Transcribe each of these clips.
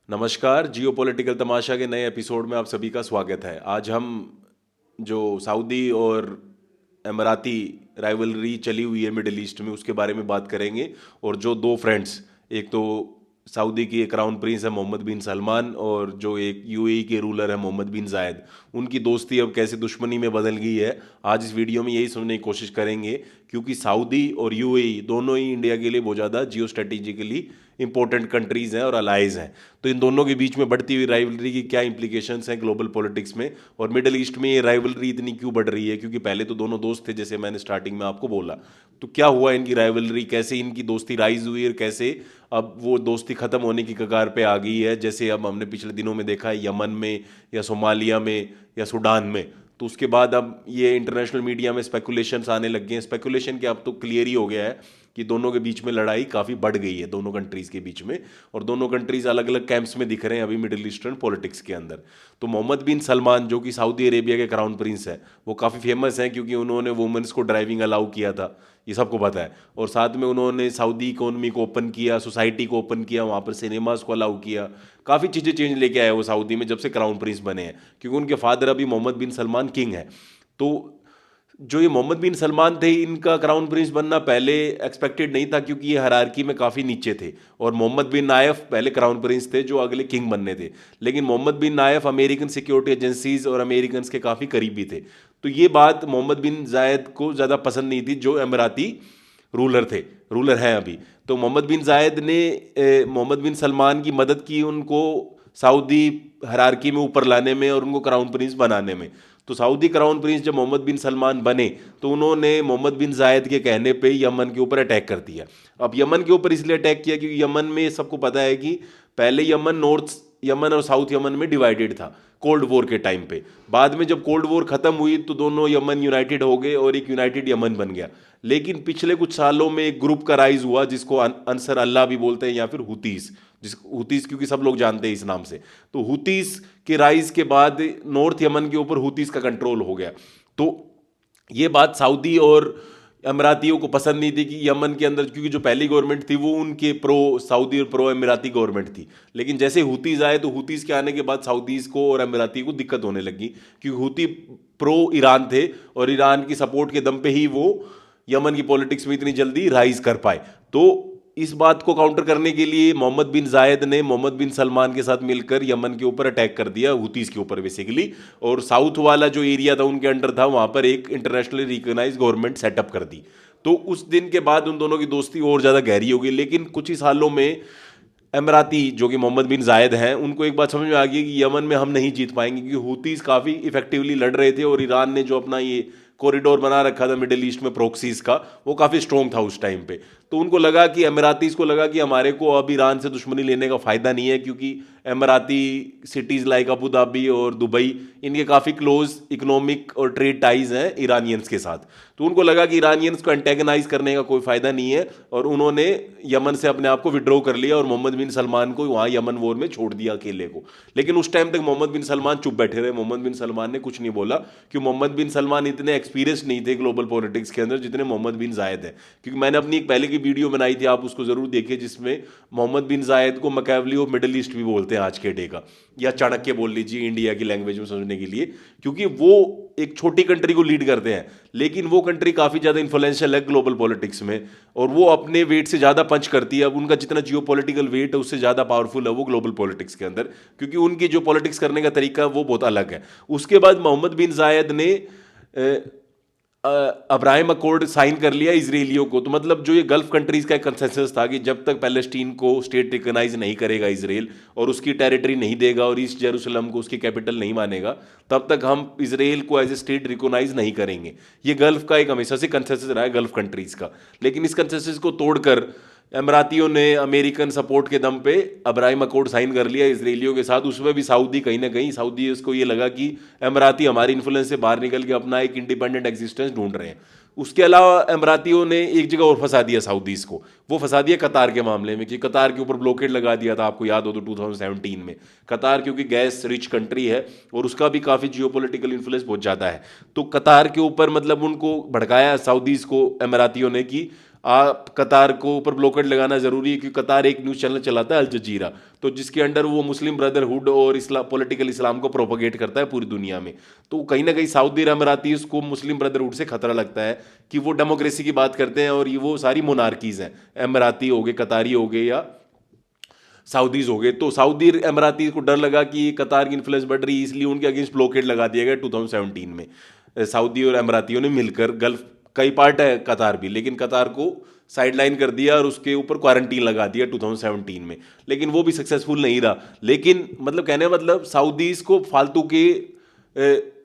नमस्कार, जियोपॉलिटिकल तमाशा के नए एपिसोड में आप सभी का स्वागत है। आज हम जो सऊदी और अमीराती राइवलरी चली हुई है मिडिल ईस्ट में उसके बारे में बात करेंगे। और जो दो फ्रेंड्स, एक तो सऊदी की एक क्राउन प्रिंस है मोहम्मद बिन सलमान और जो एक यूएई के रूलर है मोहम्मद बिन जायद, उनकी दोस्ती अब कैसे दुश्मनी में बदल गई है, आज इस वीडियो में यही सुनने की कोशिश करेंगे। क्योंकि सऊदी और यूएई दोनों ही इंडिया के लिए बहुत ज़्यादा जियो स्ट्रेटेजिकली इंपॉर्टेंट कंट्रीज हैं और अलाइज हैं। तो इन दोनों के बीच में बढ़ती हुई राइवलरी की क्या इंप्लीकेशंस हैं ग्लोबल पॉलिटिक्स में, और मिडिल ईस्ट में ये राइवलरी इतनी क्यों बढ़ रही है? क्योंकि पहले तो दोनों दोस्त थे, जैसे मैंने स्टार्टिंग में आपको बोला। तो क्या हुआ इनकी राइवलरी, कैसे इनकी दोस्ती राइज हुई और कैसे अब वो दोस्ती खत्म होने की कगार पे आ गई है, जैसे अब हमने पिछले दिनों में देखा है यमन में या सोमालिया में या सूडान में। तो उसके बाद अब ये इंटरनेशनल मीडिया में स्पेकुलेशंस आने लग गए हैं। स्पेकुलेशन क्या, अब तो क्लियर ही हो गया है कि दोनों के बीच में लड़ाई काफ़ी बढ़ गई है दोनों कंट्रीज़ के बीच में, और दोनों कंट्रीज़ अलग अलग कैंप्स में दिख रहे हैं अभी मिडिल ईस्टर्न पॉलिटिक्स के अंदर। तो मोहम्मद बिन सलमान जो कि सऊदी अरेबिया के क्राउन प्रिंस है, वो काफ़ी फेमस हैं क्योंकि उन्होंने वुमेन्स को ड्राइविंग अलाउ किया था, ये सबको पता है। और साथ में उन्होंने सऊदी इकोनॉमी को ओपन किया, सोसाइटी को ओपन किया, वहाँ पर सिनेमाज को अलाउ किया, काफ़ी चीज़ें चेंज लेके आए वो सऊदी में जब से क्राउन प्रिंस बने हैं, क्योंकि उनके फादर अभी मोहम्मद बिन सलमान किंग है। तो जो ये मोहम्मद बिन सलमान थे, इनका क्राउन प्रिंस बनना पहले एक्सपेक्टेड नहीं था क्योंकि ये हायरार्की में काफ़ी नीचे थे। और मोहम्मद बिन नायफ पहले क्राउन प्रिंस थे जो अगले किंग बनने थे। लेकिन मोहम्मद बिन नायफ अमेरिकन सिक्योरिटी एजेंसीज और अमेरिकन के काफ़ी करीबी थे। तो ये बात मोहम्मद बिन जायद को ज़्यादा पसंद नहीं थी, जो अमीराती रूलर हैं अभी। तो मोहम्मद बिन जायद ने मोहम्मद बिन सलमान की मदद की उनको सऊदी हायरार्की में ऊपर लाने में और उनको क्राउन प्रिंस बनाने में। तो सऊदी क्राउन प्रिंस जब मोहम्मद बिन सलमान बने तो उन्होंने मोहम्मद बिन जायद के कहने पे यमन के ऊपर अटैक कर दिया। अब यमन के ऊपर इसलिए अटैक किया क्योंकि यमन में सबको पता है कि पहले यमन नॉर्थ यमन और साउथ यमन में डिवाइडेड था कोल्ड वॉर के टाइम पे। बाद में जब कोल्ड वॉर खत्म हुई तो दोनों यमन यूनाइटेड हो गए और एक यूनाइटेड यमन बन गया। लेकिन पिछले कुछ सालों में एक ग्रुप का राइज हुआ जिसको अंसर अल्लाह भी बोलते हैं या फिर हुतीस, जिस हुतीस क्योंकि सब लोग जानते हैं इस नाम से। तो हुतीस के राइज के बाद नॉर्थ यमन के ऊपर हुतीस का कंट्रोल हो गया। तो ये बात सऊदी और अमीरातियों को पसंद नहीं थी कि यमन के अंदर, क्योंकि जो पहली गवर्नमेंट थी वो उनके प्रो सऊदी और प्रो अमीराती गवर्नमेंट थी। लेकिन जैसे हुतीज आए तो हुतीज के आने के बाद सऊदीज को और अमीराती को दिक्कत होने लगी, क्योंकि हुती प्रो ईरान थे और ईरान की सपोर्ट के दम पे ही वो यमन की पॉलिटिक्स में इतनी जल्दी राइज कर पाए। तो इस बात को काउंटर करने के लिए मोहम्मद बिन जायद ने मोहम्मद बिन सलमान के साथ मिलकर यमन के ऊपर अटैक कर दिया, हुतीस के ऊपर बेसिकली। और साउथ वाला जो एरिया था उनके अंडर था, वहां पर एक इंटरनेशनली रिकॉग्नाइज गवर्नमेंट सेटअप कर दी। तो उस दिन के बाद उन दोनों की दोस्ती और ज़्यादा गहरी हो गई। लेकिन कुछ ही सालों में अमीराती जो कि मोहम्मद बिन जायद हैं, उनको एक बात समझ में आ गई कि यमन में हम नहीं जीत पाएंगे, क्योंकि हुतीस काफ़ी इफेक्टिवली लड़ रहे थे और ईरान ने जो अपना ये कॉरिडोर बना रखा था मिडिल ईस्ट में प्रोक्सीज का, वो काफ़ी स्ट्रॉन्ग था उस टाइम पे। तो उनको लगा कि अमीरातीज को लगा कि हमारे को अब ईरान से दुश्मनी लेने का फ़ायदा नहीं है, क्योंकि अमीराती सिटीज़ लाइक अबू धाबी और दुबई, इनके काफ़ी क्लोज इकोनॉमिक और ट्रेड टाइज हैं ईरानियंस के साथ। तो उनको लगा कि ईरानियंस को एंटेगनाइज करने का कोई फ़ायदा नहीं है, और उन्होंने यमन से अपने आप को विड्रॉ कर लिया और मोहम्मद बिन सलमान को वहाँ यमन वॉर में छोड़ दिया अकेले को। लेकिन उस टाइम तक मोहम्मद बिन सलमान चुप बैठे रहे, मोहम्मद बिन सलमान ने कुछ नहीं बोला, क्योंकि मोहम्मद बिन सलमान इतने एक्सपीरियंस नहीं थे ग्लोबल पॉलिटिक्स के अंदर जितने मोहम्मद बिन जायद है। क्योंकि मैंने अपनी एक पहले की वीडियो बनाई थी, आप उसको जरूर देखिए, जिसमें मोहम्मद बिन जायद को मैकियावेली ऑफ मिडिल ईस्ट भी बोलते हैं आज के डे का, या चाणक्य बोल लीजिए इंडिया की लैंग्वेज में समझने के लिए, क्योंकि वो एक छोटी कंट्री को लीड करते हैं। लेकिन वो कंट्री काफ़ी ज़्यादा इन्फ्लुएंशियल है ग्लोबल पॉलिटिक्स में, और वो अपने वेट से ज़्यादा पंच करती है। अब उनका जितना जियो पॉलिटिकल वेट है उससे ज़्यादा पावरफुल है वो ग्लोबल पॉलिटिक्स के अंदर, क्योंकि उनकी जो पॉलिटिक्स करने का तरीका है वो बहुत अलग है। उसके बाद मोहम्मद बिन जायद ने अब्राहम अकॉर्ड साइन कर लिया इजराइलियों को। तो मतलब जो ये गल्फ कंट्रीज का कंसेंसस था कि जब तक पैलेस्टीन को स्टेट रिकॉग्नाइज नहीं करेगा इसराइल, और उसकी टेरिटरी नहीं देगा और ईस्ट जेरूसलम को उसकी कैपिटल नहीं मानेगा, तब तक हम इसराइल को एज ए स्टेट रिकॉग्नाइज नहीं करेंगे। ये गल्फ का एक हमेशा से कंसेंसस रहा है गल्फ कंट्रीज का। लेकिन इस कंसेंसस को तोड़कर अमीरातियों ने अमेरिकन सपोर्ट के दम पे अब्राहम अकॉर्ड साइन कर लिया इसराइलियों के साथ। उसमें भी सऊदी कहीं ना कहीं, सऊदी उसको ये लगा कि अमीराती हमारी इन्फ्लुएंस से बाहर निकल के अपना एक इंडिपेंडेंट एग्जिस्टेंस ढूंढ रहे हैं। उसके अलावा अमीरातियों ने एक जगह और फंसा दिया सऊदीज को, वो फंसा दिया कतार के मामले में, कि कतार के ऊपर ब्लॉकेड लगा दिया था, आपको याद हो तो 2017 में। कतार क्योंकि गैस रिच कंट्री है और उसका भी काफ़ी जियोपॉलिटिकल इन्फ्लुएंस बहुत ज़्यादा है, तो कतार के ऊपर मतलब उनको भड़काया सऊदीज को अमीरातियों ने कि आप कतार को ऊपर ब्लॉकेट लगाना ज़रूरी है, क्योंकि कतार एक न्यूज़ चैनल चलाता है, अल जजीरा, तो जिसके अंडर वो मुस्लिम ब्रदरहुड और पॉलिटिकल इस्लाम को प्रोपोगेट करता है पूरी दुनिया में। तो कहीं ना कहीं सऊदी अमीरातीज़ को मुस्लिम ब्रदरहुड से खतरा लगता है कि वो डेमोक्रेसी की बात करते हैं और ये वो सारी मोनार्कीज़ हैं, अमीराती हो गए, कतारी हो गए या सऊदीज हो गए। तो सऊदी अमीराती को डर लगा कि कतार की इन्फ्लुएंस बढ़ रही है, इसलिए उनके अगेंस्ट ब्लॉकेड लगा दिया गया 2017 में। सऊदी और अमीरातियों ने मिलकर, गल्फ कई पार्ट है कतार भी, लेकिन कतार को साइडलाइन कर दिया और उसके ऊपर क्वारंटीन लगा दिया 2017 में, लेकिन वो भी सक्सेसफुल नहीं रहा। लेकिन मतलब कहने मतलब सऊदीज को फालतू के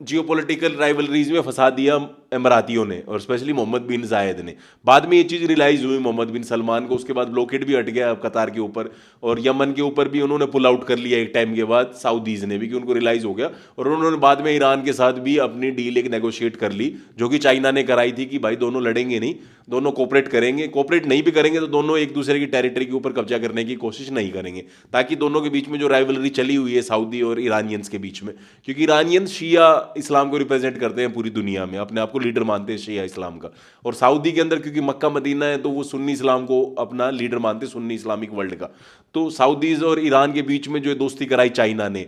जियोपॉलिटिकल राइवलरीज में फंसा दिया अमीरातियों ने, और स्पेशली मोहम्मद बिन जायद ने। बाद में ये चीज़ रियलाइज़ हुई मोहम्मद बिन सलमान को, उसके बाद ब्लॉकेट भी हट गया कतार के ऊपर, और यमन के ऊपर भी उन्होंने पुल आउट कर लिया एक टाइम के बाद, सऊदीज़ ने भी, कि उनको रियलाइज़ हो गया। और उन्होंने बाद में ईरान के साथ भी अपनी डील एक नेगोशिएट कर ली, जो कि चाइना ने कराई थी, कि भाई दोनों लड़ेंगे नहीं, दोनों कोऑपरेट करेंगे। कोऑपरेट नहीं भी करेंगे तो दोनों एक दूसरे की टेरिटरी के ऊपर कब्जा करने की कोशिश नहीं करेंगे, ताकि दोनों के बीच में जो राइवलरी चली हुई है सऊदी और ईरानियंस के बीच में, क्योंकि ईरानियंस शिया इस्लाम को रिप्रेजेंट करते हैं पूरी दुनिया में, अपने आप को लीडर मानते हैं शिया इस्लाम का, और सऊदी के अंदर क्योंकि मक्का मदीना है तो वो सुन्नी इस्लाम को अपना लीडर मानते हैं, सुन्नी इस्लामिक वर्ल्ड का। तो सऊदीज और ईरान के बीच में जो दोस्ती कराई चाइना ने,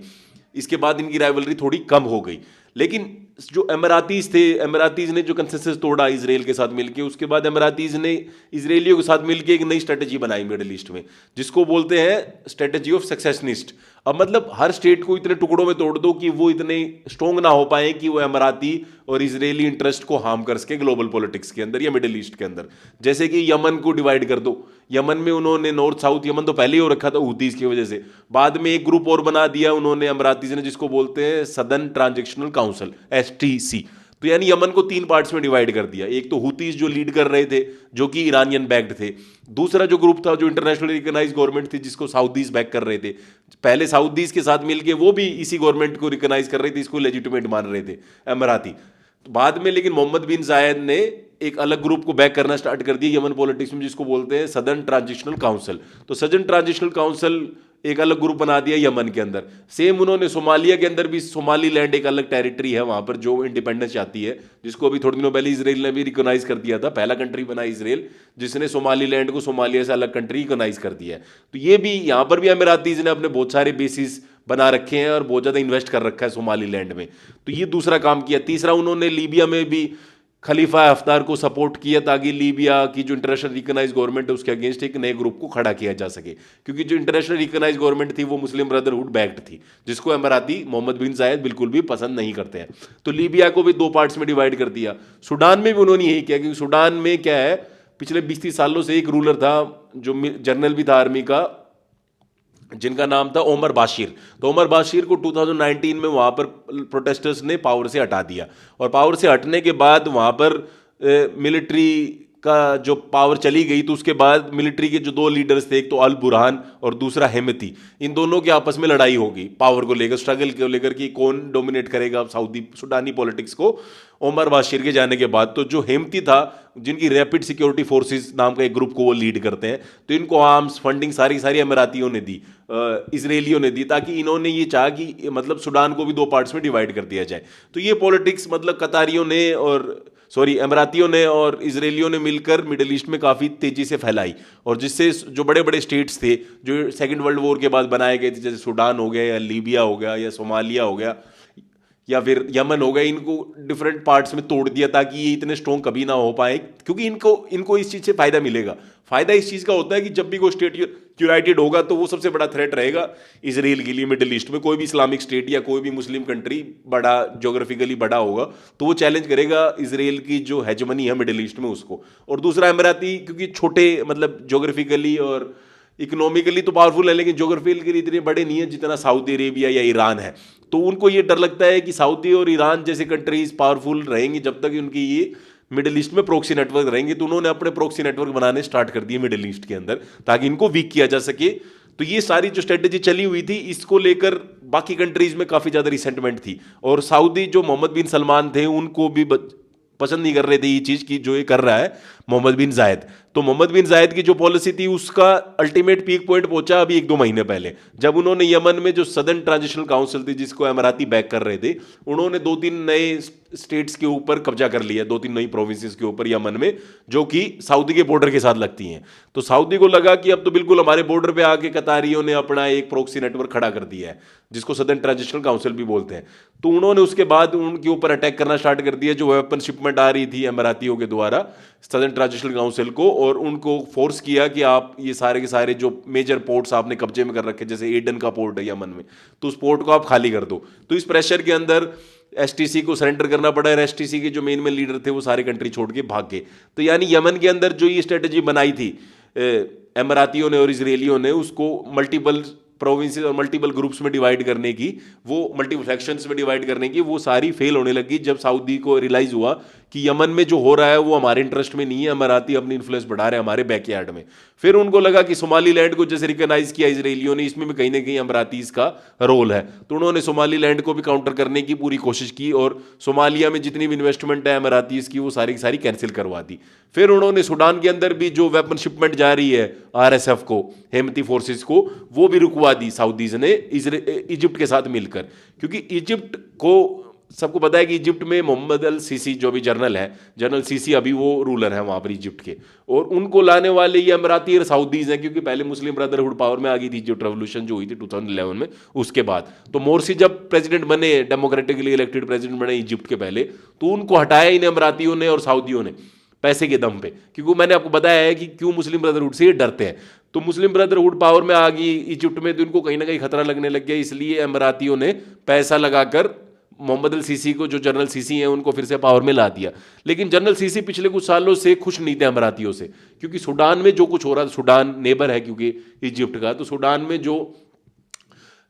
इसके बाद इनकी राइवलरी थोड़ी कम हो गई। लेकिन जो अमीरातीज थे, अमीरातीज ने जो कंसेंसस तोड़ा इसराइल के साथ मिलकर, उसके बाद अमीरातीज ने इसराइलियों के साथ मिलकर एक नई स्ट्रेटजी बनाई मिडिल ईस्ट में, जिसको बोलते हैं स्ट्रेटजी ऑफ सक्सेशनिस्ट। अब मतलब हर स्टेट को इतने टुकड़ों में तोड़ दो कि वो इतने स्ट्रोंग ना हो पाए कि वो अमीराती और इजरायली इंटरेस्ट को हार्म कर सके ग्लोबल पॉलिटिक्स के अंदर या मिडिल ईस्ट के अंदर। जैसे कि यमन को डिवाइड कर दो, यमन में उन्होंने नॉर्थ साउथ, यमन तो पहले ही हो रखा था हूतीज की वजह से, बाद में एक ग्रुप और बना दिया उन्होंने अमीरातीज ने, जिसको बोलते हैं सदर्न ट्रांजिशनल काउंसिल, STC। तो यानी यमन को 3 पार्ट्स में डिवाइड कर दिया। एक तो हुतीज जो लीड कर रहे थे, जो कि ईरानियन बैक्ड थे। दूसरा जो ग्रुप था जो इंटरनेशनली रिकॉग्नाइज गवर्नमेंट थी, जिसको सऊदीज बैक कर रहे थे। पहले सऊदीज के साथ मिलके वो भी इसी गवर्नमेंट को रिकॉग्नाइज कर रहे थे, इसको लेजिटिमेट मान रहे थे अमीराती। तो बाद में लेकिन मोहम्मद बिन जायद ने एक अलग ग्रुप को बैक करना स्टार्ट कर दिया यमन पॉलिटिक्स में, जिसको बोलते हैं सदर्न ट्रांजिशनल काउंसिल। तो सदर्न ट्रांजिशनल काउंसिल एक अलग ग्रुप बना दिया यमन के अंदर। सेम उन्होंने सोमालिया के अंदर भी, सोमाली लैंड एक अलग टेरिटरी है वहां पर जो इंडिपेंडेंस चाहती है, जिसको अभी थोड़े दिनों पहले इसराइल ने भी रिकॉग्नाइज कर दिया था। पहला कंट्री बना इसराइल जिसने सोमाली लैंड को सोमालिया से अलग कंट्री रिकॉग्नाइज कर दिया है। तो ये भी यहाँ पर भी अमीरातीज ने अपने बहुत सारे बेसिस बना रखे हैं और बहुत ज़्यादा इन्वेस्ट कर रखा है सोमाली लैंड में। तो ये दूसरा काम किया। तीसरा, उन्होंने लीबिया में भी खलीफा हफ्तार को सपोर्ट किया, ताकि लीबिया की जो इंटरनेशनल रिकॉग्नाइज गवर्नमेंट है उसके अगेंस्ट एक नए ग्रुप को खड़ा किया जा सके, क्योंकि जो इंटरनेशनल रिकॉग्नाइज गवर्नमेंट थी वो मुस्लिम ब्रदरहुड बैक्ड थी, जिसको अमीराती मोहम्मद बिन जायद बिल्कुल भी पसंद नहीं करते हैं। तो लीबिया को भी 2 पार्ट्स में डिवाइड कर दिया। सूडान में भी उन्होंने यही किया, क्योंकि सूडान में क्या है, पिछले 20-30 सालों से एक रूलर था जो जनरल भी था आर्मी का, जिनका नाम था ओमर बाशिर। तो ओमर बाशिर को 2019 में वहाँ पर प्रोटेस्टर्स ने पावर से हटा दिया, और पावर से हटने के बाद वहाँ पर मिलिट्री का जो पावर चली गई, तो उसके बाद मिलिट्री के जो 2 लीडर्स थे, एक तो अल बुरहान और दूसरा हेमती, इन दोनों के आपस में लड़ाई होगी पावर को लेकर, स्ट्रगल को लेकर कि कौन डोमिनेट करेगा सऊदी सुडानी पॉलिटिक्स को ओमर बाशिर के जाने के बाद। तो जो हेमती था, जिनकी रैपिड सिक्योरिटी फोर्सेस नाम का एक ग्रुप को वो लीड करते हैं, तो इनको आर्म्स फंडिंग सारी अमीरातियों ने दी, इसराइलियों ने दी, ताकि इन्होंने ये चाहा कि मतलब सूडान को भी 2 पार्ट्स में डिवाइड कर दिया जाए। तो ये पॉलिटिक्स मतलब कतारियों ने अमीरातियों ने और इसराइलियों ने मिलकर मिडिल ईस्ट में काफ़ी तेज़ी से फैलाई, और जिससे जो बड़े बड़े स्टेट्स थे जो सेकेंड वर्ल्ड वॉर के बाद बनाए गए थे, जैसे सूडान हो गया या लीबिया हो गया या सोमालिया हो गया या फिर यमन हो गया, इनको डिफरेंट पार्ट्स में तोड़ दिया ताकि ये इतने स्ट्रॉन्ग कभी ना हो पाए, क्योंकि इनको इस चीज़ से फायदा मिलेगा। फायदा इस चीज़ का होता है कि जब भी कोई स्टेट यूनाइटेड होगा तो वो सबसे बड़ा थ्रेट रहेगा इसराइल के लिए। मिडिल ईस्ट में कोई भी इस्लामिक स्टेट या कोई भी मुस्लिम कंट्री बड़ा ज्योग्राफिकली बड़ा होगा तो वो चैलेंज करेगा इसराइल की जो हेजमनी है मिडिल ईस्ट में उसको। और दूसरा अमीराती, क्योंकि छोटे मतलब ज्योग्राफिकली और इकोनॉमिकली तो पावरफुल है, लेकिन ज्योग्राफिकली इतने बड़े नहीं है जितना सऊदी अरेबिया या ईरान है। तो उनको ये डर लगता है कि सऊदी और ईरान जैसे कंट्रीज पावरफुल रहेंगी जब तक उनकी ये मिडिल ईस्ट में प्रॉक्सी नेटवर्क रहेंगे। तो उन्होंने अपने प्रॉक्सी नेटवर्क बनाने स्टार्ट कर दिए मिडिल ईस्ट के अंदर, ताकि इनको वीक किया जा सके। तो ये सारी जो स्ट्रेटेजी चली हुई थी, इसको लेकर बाकी कंट्रीज में काफ़ी ज़्यादा रिसेंटमेंट थी, और सऊदी जो मोहम्मद बिन सलमान थे उनको भी पसंद नहीं कर रहे थे ये चीज़ की जो ये कर रहा है। मोहम्मद बिन जायद। तो मोहम्मद बिन जायद की जो पॉलिसी थी उसका अल्टीमेट पीक पॉइंट पहुंचा अभी 1-2 महीने पहले, जब उन्होंने यमन में जो सदर्न ट्रांजिशनल काउंसिल थी जिसको अमाराती बैक कर रहे थे, उन्होंने 2-3 नए स्टेट्स के ऊपर कब्जा कर लिया, 2-3 नई प्रोविंसेस के ऊपर यमन में, जो कि सऊदी के बॉर्डर के साथ लगती हैं। तो सऊदी को लगा कि अब तो बिल्कुल हमारे बॉर्डर पे आके कतारियों ने अपना एक प्रॉक्सी नेटवर्क खड़ा कर दिया है, जिसको सदर्न ट्रांजिशनल काउंसिल भी बोलते हैं। तो उन्होंने उसके बाद उनके ऊपर अटैक करना स्टार्ट कर दिया, जो वेपन शिपमेंट आ रही थी अमारातियों के द्वारा सदर्न ट्रांजिशनल काउंसिल को, और उनको फोर्स किया कि आप ये सारे के सारे जो मेजर पोर्ट्स आपने कब्जे में कर रखे, जैसे एडन का पोर्ट है यमन में, तो उस पोर्ट को आप खाली कर दो। तो इस प्रेशर के अंदर एसटीसी को सरेंडर करना पड़ा, और एसटीसी के जो मेन लीडर थे वो सारे कंट्री छोड़ के भाग गए। तो यानी यमन के अंदर जो ये स्ट्रेटेजी बनाई थी अमारातियों ने और इजरायलियों ने, उसको मल्टीपल प्रोविंसेस और मल्टीपल ग्रुप्स में डिवाइड करने की, वो मल्टीपल फैक्शंस में डिवाइड करने की, वो सारी फेल होने लगी जब सऊदी को रियलाइज हुआ कि यमन में जो हो रहा है वो हमारे इंटरेस्ट में नहीं है, अमाराती अपनी इन्फ्लुएंस बढ़ा रहे हैं हमारे बैकयार्ड में। फिर उनको लगा कि सोमालीलैंड को जैसे रिकॉग्नाइज किया इजरायलियों ने, इसमें भी कहीं ना कहीं अमारातीज का रोल है, तो उन्होंने सोमालीलैंड को भी काउंटर करने की पूरी कोशिश की, और सोमालिया में जितनी भी इन्वेस्टमेंट है अमारातीज की वो सारी की सारी कैंसिल करवा दी। फिर उन्होंने सूडान के अंदर भी जो वेपन शिपमेंट जा रही है आरएसएफ को, हेमती फोर्सेस को, वो भी रुकवा दी सऊदीज ने इजिप्ट के साथ मिलकर, क्योंकि इजिप्ट को सबको पता है कि इजिप्ट में मोहम्मद अल सीसी जो भी जनरल है, जनरल सीसी अभी वो रूलर है वहां पर इजिप्ट के, और उनको लाने वाले ये अमाराती और सऊदीज हैं, क्योंकि पहले मुस्लिम ब्रदरहुड पावर में आ गई थी इजिप्ट रेवोल्यूशन जो हुई थी 2011 में। उसके बाद तो मोर्सी जब प्रेसिडेंट बने, डेमोक्रेटिकली इलेक्टेड प्रेसिडेंट बने इजिप्ट के पहले, तो उनको हटाया इन अमारातियों ने और सऊदियों ने पैसे के दम पे, क्योंकि मैंने आपको बताया है कि क्यों मुस्लिम ब्रदरहुड से ये डरते हैं। तो मुस्लिम ब्रदरहुड पावर में आ गई इजिप्ट में, तो इनको कहीं ना कहीं खतरा लगने लग गया, इसलिए अमारातियों ने पैसा लगाकर मोहम्मद अल सीसी को, जो जनरल सीसी हैं, उनको फिर से पावर में ला दिया। लेकिन जनरल सीसी पिछले कुछ सालों से खुश नहीं थे अमारातियों से, क्योंकि सूडान में जो कुछ हो रहा था, सूडान नेबर है क्योंकि इजिप्ट का, तो सूडान में जो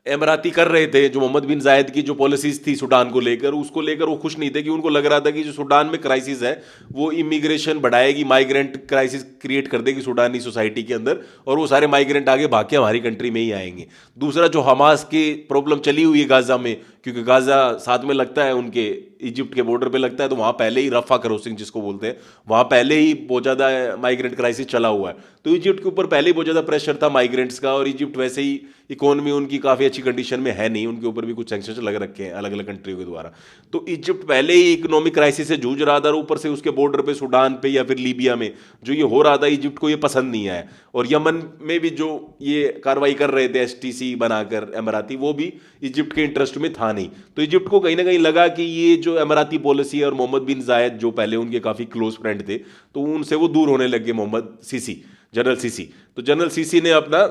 अमाराती कर रहे थे, जो मोहम्मद बिन जायद की जो पॉलिसीज थी सूडान को लेकर, उसको लेकर वो खुश नहीं थे, कि उनको लग रहा था कि जो सूडान में क्राइसिस है वो इमिग्रेशन बढ़ाएगी, माइग्रेंट क्राइसिस क्रिएट कर देगी सूडानी सोसाइटी के अंदर, और वो सारे माइग्रेंट आगे भाग के हमारी कंट्री में ही आएंगे। दूसरा, जो हमास की प्रॉब्लम चली हुई है गाजा में, क्योंकि गाजा साथ में लगता है उनके इजिप्ट के बॉर्डर पे लगता है, तो वहाँ पहले ही रफा क्रॉसिंग जिसको बोलते हैं, वहाँ पहले ही बहुत ज़्यादा माइग्रेंट क्राइसिस चला हुआ है। तो इजिप्ट के ऊपर पहले ही बहुत ज़्यादा प्रेशर था माइग्रेंट्स का, और इजिप्ट वैसे ही इकोनॉमी उनकी काफ़ी अच्छी कंडीशन में है नहीं, उनके ऊपर भी कुछ सैंक्शंस लग रखे हैं अलग अलग कंट्रियों के द्वारा। तो इजिप्ट पहले ही इकोनॉमिक क्राइसिस से जूझ रहा था, और ऊपर से उसके बॉर्डर पे सूडान पे या फिर लीबिया में जो ये हो रहा था, इजिप्ट को ये पसंद नहीं आया। और यमन में भी जो ये कार्रवाई कर रहे थे एसटीसी बनाकर अमाराती, वो भी इजिप्ट के इंटरेस्ट में था नहीं। तो इजिप्ट को कहीं ना कहीं लगा कि ये जो अमाराती पॉलिसी है, और मोहम्मद बिन जायद जो पहले उनके काफ़ी क्लोज फ्रेंड थे, तो उनसे वो दूर होने लगे, मोहम्मद सीसी, जनरल सीसी। तो जनरल सीसी ने अपना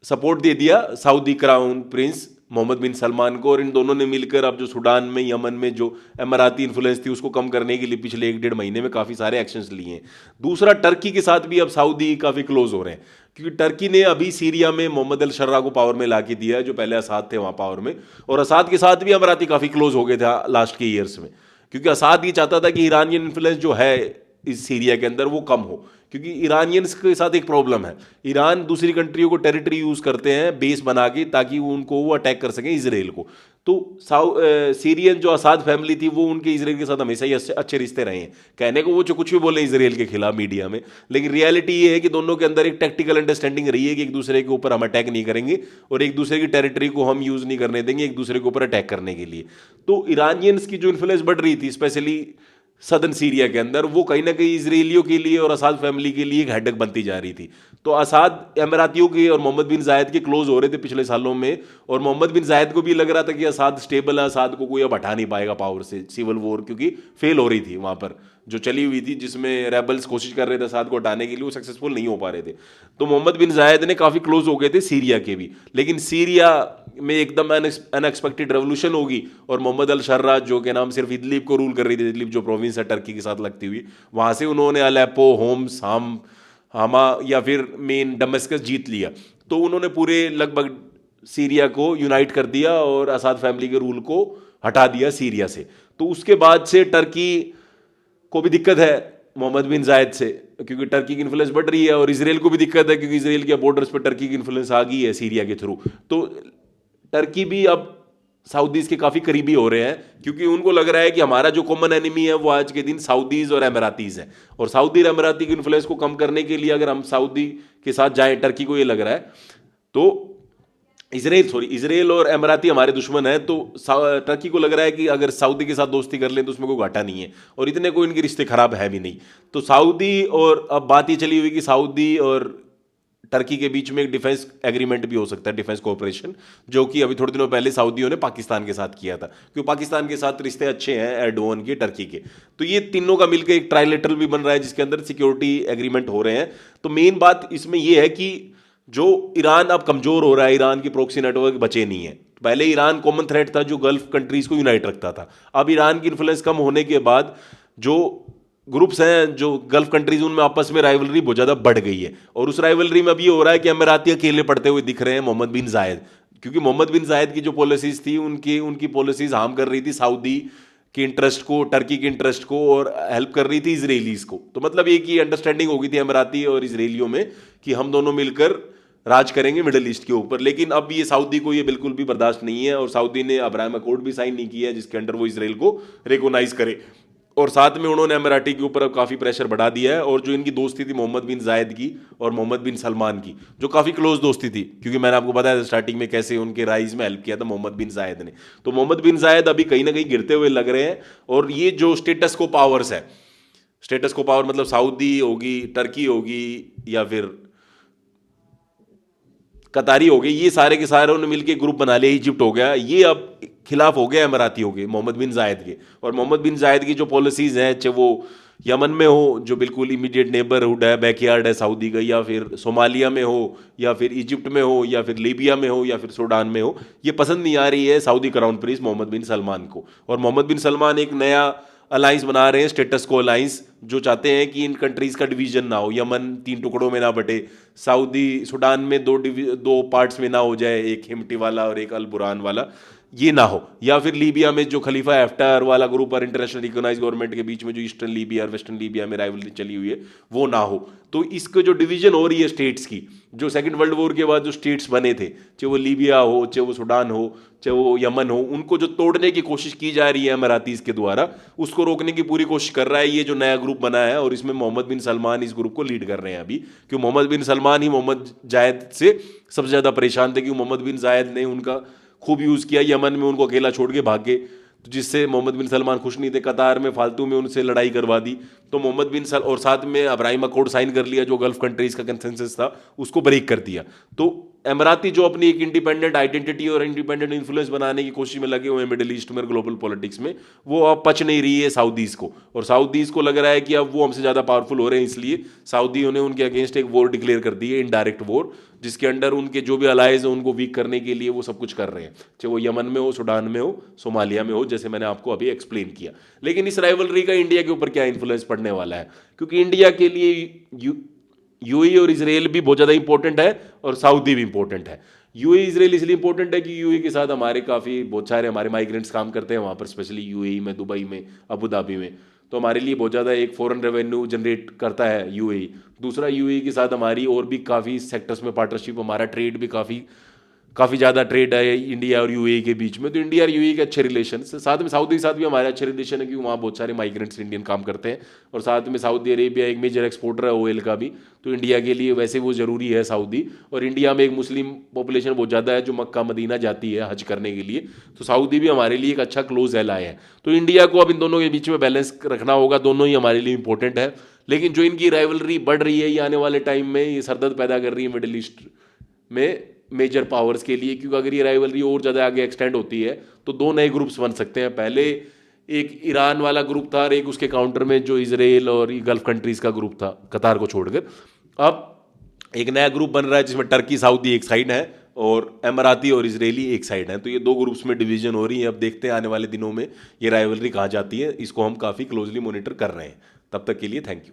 सपोर्ट दे दिया सऊदी क्राउन प्रिंस मोहम्मद बिन सलमान को, और इन दोनों ने मिलकर अब जो सूडान में, यमन में जो अमाराती इन्फ्लुएंस थी उसको कम करने के लिए पिछले 1-1.5 महीने में काफ़ी सारे एक्शंस लिए हैं। दूसरा, टर्की के साथ भी अब सऊदी काफ़ी क्लोज हो रहे हैं, क्योंकि टर्की ने अभी सीरिया में मोहम्मद अल शर्रा को पावर में ला के दिया है, जो पहले असाद थे वहाँ पावर में, और असाद के साथ भी अमाराती काफ़ी क्लोज हो गए थे लास्ट के ईयर्स में, क्योंकि असाद ये चाहता था कि ईरानियन इन्फ्लुएंस जो है इस सीरिया के अंदर वो कम हो, क्योंकि ईरानियंस के साथ एक प्रॉब्लम है, ईरान दूसरी कंट्रियों को टेरिटरी यूज़ करते हैं बेस बना के, ताकि उनको वो अटैक कर सकें इसराइल को। तो सीरियन जो असाद फैमिली थी वो उनके इसराइल के साथ हमेशा ही अच्छे रिश्ते रहे हैं। कहने को वो जो कुछ भी बोले इसराइल के खिलाफ मीडिया में, लेकिन रियलिटी ये है कि दोनों के अंदर एक टैक्टिकल अंडरस्टैंडिंग रही है कि एक दूसरे के ऊपर हम अटैक नहीं करेंगे, और एक दूसरे की टेरिटरी को हम यूज़ नहीं करने देंगे एक दूसरे के ऊपर अटैक करने के लिए। तो ईरानियंस की जो इन्फ्लुएंस बढ़ रही थी स्पेशली सदर्न सीरिया के अंदर, वो कहीं ना कहीं इजरायलियों के लिए और असाद फैमिली के लिए एक हेडेक बनती जा रही थी। तो असाद अमारातियों के और मोहम्मद बिन जायद के क्लोज हो रहे थे पिछले सालों में, और मोहम्मद बिन जायद को भी लग रहा था कि असाद स्टेबल है, असाद को कोई अब हटा नहीं पाएगा पावर से, सिविल वॉर क्योंकि फेल हो रही थी वहाँ पर जो चली हुई थी, जिसमें रेबल्स कोशिश कर रहे थे असाद को हटाने के लिए, वो सक्सेसफुल नहीं हो पा रहे थे। तो मोहम्मद बिन जायद ने काफ़ी क्लोज हो गए थे सीरिया के भी, लेकिन सीरिया में एकदम अनएक्सपेक्टेड रेवोल्यूशन होगी, और मोहम्मद अल शर्रा जो के नाम सिर्फ इदलिब को रूल कर रही थी, इदलिब जो प्रोविंस है टर्की के साथ लगती हुई, वहाँ से उन्होंने अलेप्पो, होम्स, हामा या फिर मेन दमिश्क जीत लिया। तो उन्होंने पूरे लगभग सीरिया को यूनाइट कर दिया और असाद फैमिली के रूल को हटा दिया सीरिया से। तो उसके बाद से टर्की को भी दिक्कत है मोहम्मद बिन जायद से, क्योंकि टर्की की इन्फ्लुएंस बढ़ रही है, और इसराइल को भी दिक्कत है क्योंकि इसराइल के बॉर्डर्स पर टर्की की इन्फ्लुएंस आ गई है सीरिया के थ्रू। तो टर्की भी अब सऊदीज के काफी करीबी हो रहे हैं, क्योंकि उनको लग रहा है कि हमारा जो कॉमन एनिमी है वो आज के दिन सऊदीज और अमेरातीज है, और सऊदी और अमेराती के इन्फ्लुएंस को कम करने के लिए अगर हम सऊदी के साथ जाएं, टर्की को ये लग रहा है, तो इसराइल और अमेराती हमारे दुश्मन है, तो टर्की को लग रहा है कि अगर सऊदी के साथ दोस्ती कर लें तो उसमें कोई घाटा नहीं है, और इतने कोई इनके रिश्ते खराब है भी नहीं। तो सऊदी, और अब बात ये चली हुई कि सऊदी और टर्की के बीच में एक डिफेंस एग्रीमेंट भी हो सकता है, डिफेंस कोऑपरेशन, जो कि अभी थोड़े दिनों पहले सऊदियों ने पाकिस्तान के साथ किया था, क्योंकि पाकिस्तान के साथ रिश्ते अच्छे हैं एर्डोगन के, टर्की के। तो ये तीनों का मिलकर एक ट्राइलेटरल भी बन रहा है, जिसके अंदर सिक्योरिटी एग्रीमेंट हो रहे हैं। तो मेन बात इसमें यह है कि जो ईरान अब कमजोर हो रहा है, ईरान की प्रॉक्सी नेटवर्क बचे नहीं है। पहले ईरान कॉमन थ्रेट था जो गल्फ कंट्रीज को यूनाइट रखता था। अब ईरान की इन्फ्लुएंस कम होने के बाद जो ग्रुप्स हैं, जो गल्फ कंट्रीज, उनमें आपस में राइवलरी बहुत ज्यादा बढ़ गई है, और उस राइवलरी में अब ये हो रहा है कि अमीराती अकेले पड़ते हुए दिख रहे हैं मोहम्मद बिन जायद, क्योंकि मोहम्मद बिन जायद की जो पॉलिसीज थी, उनकी पॉलिसीज हार्म कर रही थी सऊदी के इंटरेस्ट को, टर्की के इंटरेस्ट को, और हेल्प कर रही थी इजरायलीज को। तो मतलब एक ही अंडरस्टैंडिंग हो गई थी अमीराती और इजरायलियों में कि हम दोनों मिलकर राज करेंगे मिडिल ईस्ट के ऊपर। लेकिन अब ये सऊदी को ये बिल्कुल भी बर्दाश्त नहीं है, और सऊदी ने अब्राहम अकॉर्ड भी साइन नहीं किया है जिसके अंडर वो इसराइल को रिकॉग्नाइज करे, और साथ में उन्होंने अमीराती के ऊपर अब काफी प्रेशर बढ़ा दिया है। और जो इनकी दोस्ती थी मोहम्मद बिन जायद की और मोहम्मद बिन सलमान की, जो काफी क्लोज दोस्ती थी, क्योंकि मैंने आपको बताया था स्टार्टिंग में कैसे उनके राइज में हेल्प किया था मोहम्मद बिन जायद ने, तो मोहम्मद बिन जायद अभी कहीं ना कहीं गिरते हुए लग रहे हैं। और ये जो स्टेटस को पावर्स है, स्टेटस को पावर मतलब सऊदी होगी, टर्की होगी, या फिर कतारी हो गए, ये सारे के सारे उन्होंने मिलकर ग्रुप बना लिया। इजिप्ट हो गया, ये अब खिलाफ हो गया अमीराती हो गए मोहम्मद बिन जायद के। और मोहम्मद बिन जायद की जो पॉलिसीज हैं, चाहे वो यमन में हो जो बिल्कुल इमीडिएट नेबरहुड है, बैकयार्ड है सऊदी का, या फिर सोमालिया में हो, या फिर इजिप्ट में हो, या फिर लीबिया में हो, या फिर सूडान में हो, ये पसंद नहीं आ रही है सऊदी क्राउन प्रिंस मोहम्मद बिन सलमान को। और मोहम्मद बिन सलमान एक नया अलायंस बना रहे हैं, स्टेटस को अलायंस, जो चाहते हैं कि इन कंट्रीज का डिवीजन ना हो, यमन 3 टुकड़ों में ना बटे, सऊदी सूडान में दो पार्ट्स में ना हो जाए, एक हिमटी वाला और एक अल बुरहान वाला, ये ना हो, या फिर लीबिया में जो खलीफा हफ्तार वाला ग्रुप और इंटरनेशनल रिकॉग्नाइज गवर्नमेंट के बीच में जो ईस्टर्न लीबिया और वेस्टर्न लीबिया में राइवलरी चली हुई है वो ना हो। तो इसको जो डिवीजन हो रही है स्टेट्स की, जो सेकंड वर्ल्ड वॉर के बाद जो स्टेट्स बने थे, चाहे वो लीबिया हो, चाहे वो सूडान हो, चाहे वो यमन हो, उनको जो तोड़ने की कोशिश की जा रही है अमीरातीज के द्वारा, उसको रोकने की पूरी कोशिश कर रहा है ये जो नया ग्रुप बना है। और इसमें मोहम्मद बिन सलमान इस ग्रुप को लीड कर रहे हैं अभी, क्योंकि मोहम्मद बिन सलमान ही मोहम्मद जायद से सबसे ज्यादा परेशान थे, क्योंकि मोहम्मद बिन जायद ने उनका खूब यूज किया, यमन में उनको अकेला छोड़ के भागे, तो जिससे मोहम्मद बिन सलमान खुश नहीं थे, कतार में फालतू में उनसे लड़ाई करवा दी, तो मोहम्मद बिन सल और साथ में अब्राहिम अकॉर्ड साइन कर लिया, जो गल्फ कंट्रीज का कंसेंसस था उसको ब्रेक कर दिया। तो अमीराती जो अपनी एक इंडिपेंडेंट आइडेंटिटी और इंडिपेंडेंट इन्फ्लुएंस बनाने की कोशिश में लगे हुए हैं मिडिल ईस्ट में, ग्लोबल पॉलिटिक्स में, वो अब पच नहीं रही है सऊदीज को, और सऊदीज को लग रहा है कि अब वो हमसे ज्यादा पावरफुल हो रहे हैं, इसलिए सऊदियों ने उनके अगेंस्ट एक वॉर डिक्लेयर कर दी है, इनडायरेक्ट वॉर, जिसके अंडर उनके जो भी अलाइज हैं उनको वीक करने के लिए वो सब कुछ कर रहे हैं, चाहे वो यमन में हो, सूडान में हो, सोमालिया में हो, जैसे मैंने आपको अभी एक्सप्लेन किया। लेकिन इस राइवलरी का इंडिया के ऊपर क्या इन्फ्लुएंस पड़ने वाला है, क्योंकि इंडिया के लिए यूएई और इसराइल भी बहुत ज़्यादा इंपॉर्टेंट है, और सऊदी भी इंपॉर्टेंट है। यूएई इसराइल इसलिए इंपॉर्टेंट है कि यूएई के साथ हमारे काफ़ी बहुत सारे हमारे माइग्रेंट्स काम करते हैं वहाँ पर, स्पेशली यूएई में, दुबई में, अबू धाबी में, तो हमारे लिए बहुत ज़्यादा एक फॉरेन रेवेन्यू जनरेट करता है यूएई। दूसरा, यूएई के साथ हमारी और भी काफ़ी सेक्टर्स में पार्टनरशिप, हमारा ट्रेड भी काफ़ी काफ़ी ज़्यादा ट्रेड है इंडिया और यूएई के बीच में, तो इंडिया और यूएई के अच्छे रिलेशन, साथ में सऊदी के साथ भी हमारे अच्छे रिलेशन है, क्योंकि वहाँ बहुत सारे माइग्रेंट्स इंडियन काम करते हैं, और साथ में सऊदी अरेबिया एक मेजर एक्सपोर्टर है ऑयल का भी, तो इंडिया के लिए वैसे वो ज़रूरी है सऊदी। और इंडिया में एक मुस्लिम पॉपुलेशन बहुत ज़्यादा है जो मक्का मदीना जाती है हज करने के लिए, तो सऊदी भी हमारे लिए एक अच्छा क्लोज एलाय है। तो इंडिया को अब इन दोनों के बीच में बैलेंस रखना होगा, दोनों ही हमारे लिए इंपॉर्टेंट है। लेकिन जो इनकी राइवलरी बढ़ रही है, ये आने वाले टाइम में ये सरदर्द पैदा कर रही है मिडिल ईस्ट में मेजर पावर्स के लिए, क्योंकि अगर ये राइवलरी और ज़्यादा आगे एक्सटेंड होती है तो दो नए ग्रुप्स बन सकते हैं। पहले एक ईरान वाला ग्रुप था, और एक उसके काउंटर में जो इसराइल और गल्फ कंट्रीज का ग्रुप था कतार को छोड़कर, अब एक नया ग्रुप बन रहा है जिसमें टर्की सऊदी एक साइड है और अमीराती और इजरायली एक साइड है। तो ये दो ग्रुप्स में डिवीजन हो रही है। अब देखते हैं आने वाले दिनों में ये राइवलरी कहाँ जाती है, इसको हम काफ़ी क्लोजली मॉनिटर कर रहे हैं। तब तक के लिए थैंक यू।